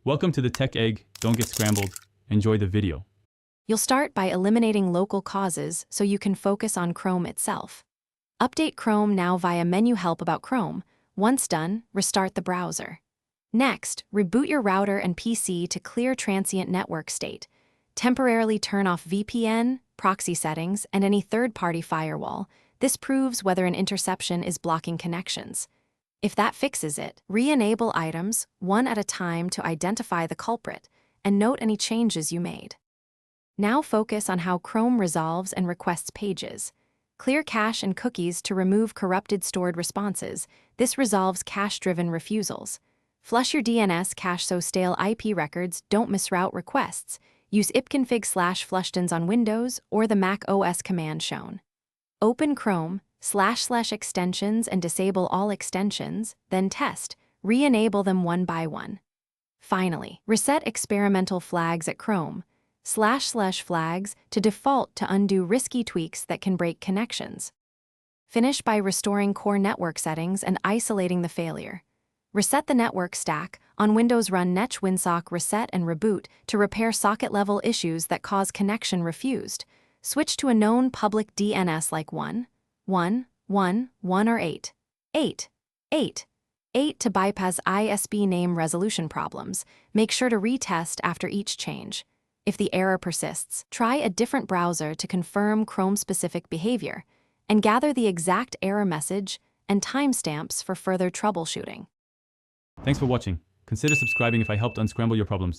Welcome to the Tech Egg. Don't get scrambled. Enjoy the video. You'll start by eliminating local causes so you can focus on Chrome itself. Update Chrome now via Menu Help about Chrome. Once done, restart the browser. Next, reboot your router and PC to clear transient network state. Temporarily turn off VPN, proxy settings, and any third-party firewall. This proves whether an interception is blocking connections. If that fixes it, re-enable items one at a time to identify the culprit and note any changes you made. Now focus on how Chrome resolves and requests pages. Clear cache and cookies to remove corrupted stored responses. This resolves cache-driven refusals. Flush your DNS cache so stale IP records don't misroute requests. Use ipconfig/flushtons on Windows or the Mac OS command shown. Open Chrome, / extensions and disable all extensions, then test. Re-enable them one by one. Finally, reset experimental flags at Chrome, / flags to default to undo risky tweaks that can break connections. Finish by restoring core network settings and isolating the failure. Reset the network stack. On Windows, run netch winsock reset and reboot to repair socket-level issues that cause connection refused. Switch to a known public DNS like 1.1.1.1 or 8.8.8 to bypass ISP name resolution problems. Make sure to retest after each change. If the error persists, try a different browser to confirm Chrome-specific behavior and gather the exact error message and timestamps for further troubleshooting. Thanks for watching. Consider subscribing if I helped unscramble your problems.